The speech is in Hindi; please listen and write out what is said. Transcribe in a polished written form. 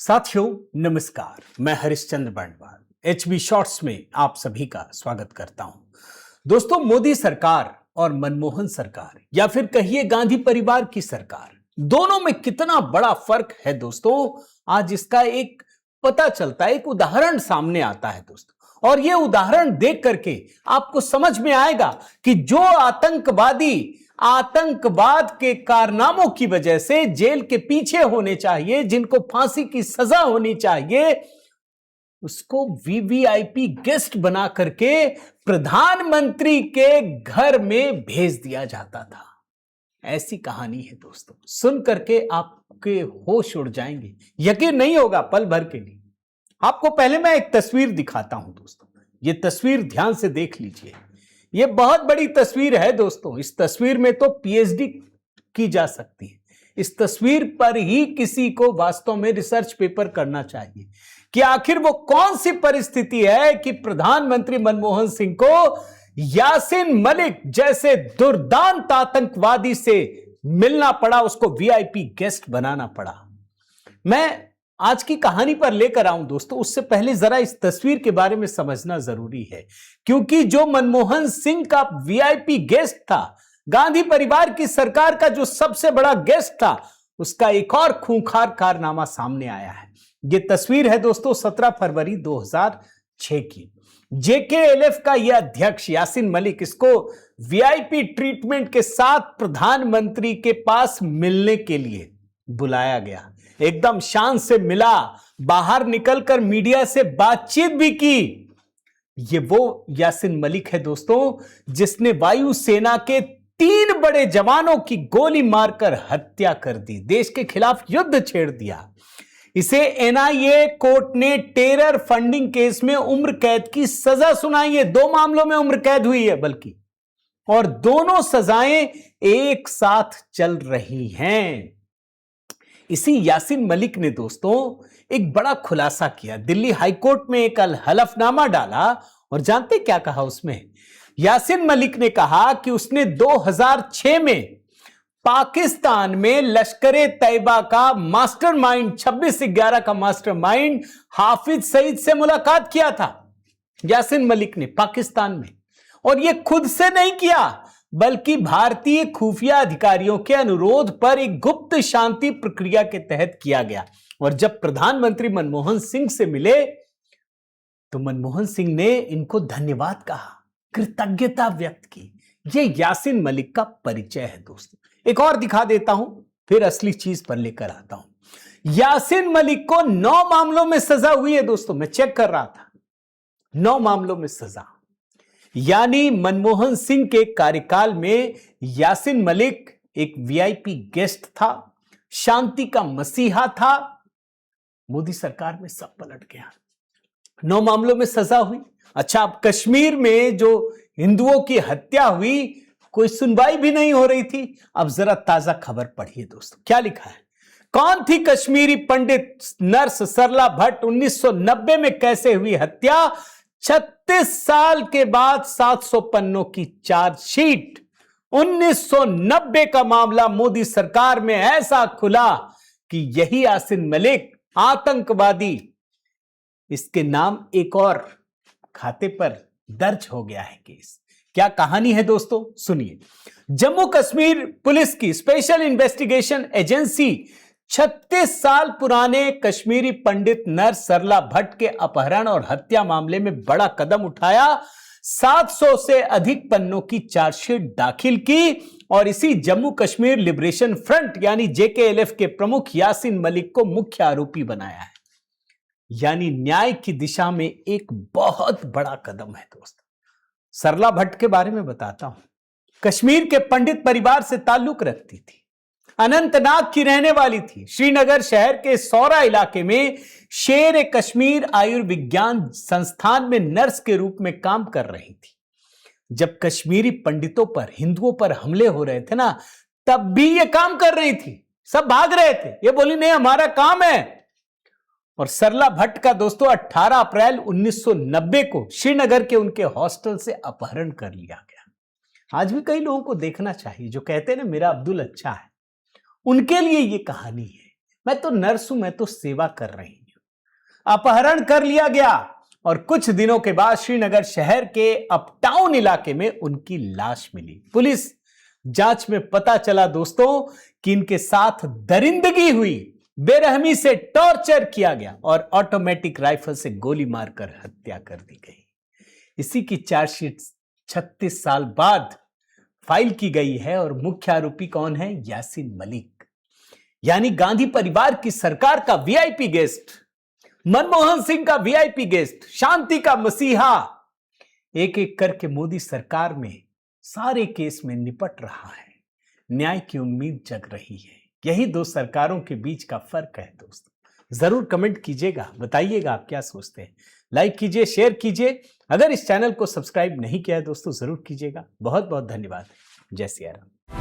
साथियों नमस्कार, मैं हरिश्चंद्र बंडवाल एचबी शॉर्ट्स में आप सभी का स्वागत करता हूं। दोस्तों, मोदी सरकार और मनमोहन सरकार या फिर कहिए गांधी परिवार की सरकार, दोनों में कितना बड़ा फर्क है दोस्तों, आज इसका एक पता चलता है, एक उदाहरण सामने आता है दोस्तों। और यह उदाहरण देख करके आपको समझ में आएगा कि जो आतंकवाद के कारनामों की वजह से जेल के पीछे होने चाहिए, जिनको फांसी की सजा होनी चाहिए, उसको वीवीआईपी गेस्ट बना करके प्रधानमंत्री के घर में भेज दिया जाता था। ऐसी कहानी है दोस्तों, सुन करके आपके होश उड़ जाएंगे, यकीन नहीं होगा पल भर के लिए। आपको पहले मैं एक तस्वीर दिखाता हूं दोस्तों, ये तस्वीर ध्यान से देख लीजिए। ये बहुत बड़ी तस्वीर है दोस्तों, इस तस्वीर में तो पीएचडी की जा सकती है। इस तस्वीर पर ही किसी को वास्तव में रिसर्च पेपर करना चाहिए कि आखिर वो कौन सी परिस्थिति है कि प्रधानमंत्री मनमोहन सिंह को यासीन मलिक जैसे दुर्दांत आतंकवादी से मिलना पड़ा, उसको वीआईपी गेस्ट बनाना पड़ा। मैं आज की कहानी पर लेकर आऊं दोस्तों, उससे पहले जरा इस तस्वीर के बारे में समझना जरूरी है, क्योंकि जो मनमोहन सिंह का वीआईपी गेस्ट था, गांधी परिवार की सरकार का जो सबसे बड़ा गेस्ट था, उसका एक और खूंखार कारनामा सामने आया है। यह तस्वीर है दोस्तों 17 फरवरी 2006 की। जेकेएलएफ का यह अध्यक्ष यासीन मलिक, इसको वीआईपी ट्रीटमेंट के साथ प्रधानमंत्री के पास मिलने के लिए बुलाया गया। एकदम शान से मिला, बाहर निकलकर मीडिया से बातचीत भी की। ये वो यासीन मलिक है दोस्तों जिसने वायुसेना के 3 बड़े जवानों की गोली मारकर हत्या कर दी, देश के खिलाफ युद्ध छेड़ दिया। इसे एनआईए कोर्ट ने टेरर फंडिंग केस में उम्र कैद की सजा सुनाई है। 2 मामलों में उम्र कैद हुई है बल्कि, और दोनों सजाएं एक साथ चल रही हैं। इसी यासीन मलिक ने दोस्तों एक बड़ा खुलासा किया, दिल्ली हाईकोर्ट में एक हलफनामा डाला, और जानते क्या कहा उसमें? यासीन मलिक ने कहा कि उसने 2006 में पाकिस्तान में लश्कर-ए तैयबा का मास्टरमाइंड, 26/11 का मास्टरमाइंड हाफिज सईद से मुलाकात किया था यासीन मलिक ने पाकिस्तान में। और यह खुद से नहीं किया, बल्कि भारतीय खुफिया अधिकारियों के अनुरोध पर एक गुप्त शांति प्रक्रिया के तहत किया गया। और जब प्रधानमंत्री मनमोहन सिंह से मिले तो मनमोहन सिंह ने इनको धन्यवाद कहा, कृतज्ञता व्यक्त की। यह यासीन मलिक का परिचय है दोस्तों। एक और दिखा देता हूं, फिर असली चीज पर लेकर आता हूं। यासीन मलिक को 9 मामलों में सजा हुई है दोस्तों, मैं चेक कर रहा था, 9 मामलों में सजा। यानी मनमोहन सिंह के कार्यकाल में यासीन मलिक एक वीआईपी गेस्ट था, शांति का मसीहा था। मोदी सरकार में सब पलट गया, 9 मामलों में सजा हुई। अच्छा, अब कश्मीर में जो हिंदुओं की हत्या हुई, कोई सुनवाई भी नहीं हो रही थी। अब जरा ताजा खबर पढ़िए दोस्तों, क्या लिखा है। कौन थी कश्मीरी पंडित नर्स सरला भट्ट, 1990 में कैसे हुई हत्या? 36 साल के बाद 700 पन्नों की चार्जशीट। 1990 का मामला मोदी सरकार में ऐसा खुला कि यही यासीन मलिक आतंकवादी, इसके नाम एक और खाते पर दर्ज हो गया है केस। क्या कहानी है दोस्तों, सुनिए। जम्मू कश्मीर पुलिस की स्पेशल इन्वेस्टिगेशन एजेंसी 36 साल पुराने कश्मीरी पंडित नर्स सरला भट्ट के अपहरण और हत्या मामले में बड़ा कदम उठाया। 700 से अधिक पन्नों की चार्जशीट दाखिल की और इसी जम्मू कश्मीर लिबरेशन फ्रंट यानी जेकेएलएफ के प्रमुख यासीन मलिक को मुख्य आरोपी बनाया है। यानी न्याय की दिशा में एक बहुत बड़ा कदम है दोस्तों। सरला भट्ट के बारे में बताता हूं। कश्मीर के पंडित परिवार से ताल्लुक रखती थी, अनंतनाग की रहने वाली थी। श्रीनगर शहर के सौरा इलाके में शेर कश्मीर आयुर्विज्ञान संस्थान में नर्स के रूप में काम कर रही थी। जब कश्मीरी पंडितों पर, हिंदुओं पर हमले हो रहे थे ना, तब भी ये काम कर रही थी। सब भाग रहे थे, ये बोली नहीं हमारा काम है। और सरला भट्ट का दोस्तों 18 अप्रैल 1990 को श्रीनगर के उनके हॉस्टल से अपहरण कर लिया गया। आज भी कई लोगों को देखना चाहिए जो कहते हैं ना मेरा अब्दुल अच्छा है, उनके लिए ये कहानी है। मैं तो नर्स हूं, मैं तो सेवा कर रही हूं। अपहरण कर लिया गया और कुछ दिनों के बाद श्रीनगर शहर के अपटाउन इलाके में उनकी लाश मिली। पुलिस जांच में पता चला दोस्तों कि इनके साथ दरिंदगी हुई, बेरहमी से टॉर्चर किया गया और ऑटोमेटिक राइफल से गोली मारकर हत्या कर दी गई। इसी की चार्जशीट 36 साल बाद फाइल की गई है और मुख्य आरोपी कौन है? यासीन मलिक, यानी गांधी परिवार की सरकार का वीआईपी गेस्ट, मनमोहन सिंह का वीआईपी गेस्ट, शांति का मसीहा। एक एक करके मोदी सरकार में सारे केस में निपट रहा है। न्याय की उम्मीद जग रही है। यही दो सरकारों के बीच का फर्क है दोस्तों। जरूर कमेंट कीजिएगा, बताइएगा आप क्या सोचते हैं। लाइक कीजिए, शेयर कीजिए। अगर इस चैनल को सब्सक्राइब नहीं किया है दोस्तों, जरूर कीजिएगा। बहुत बहुत धन्यवाद। जय सिया राम।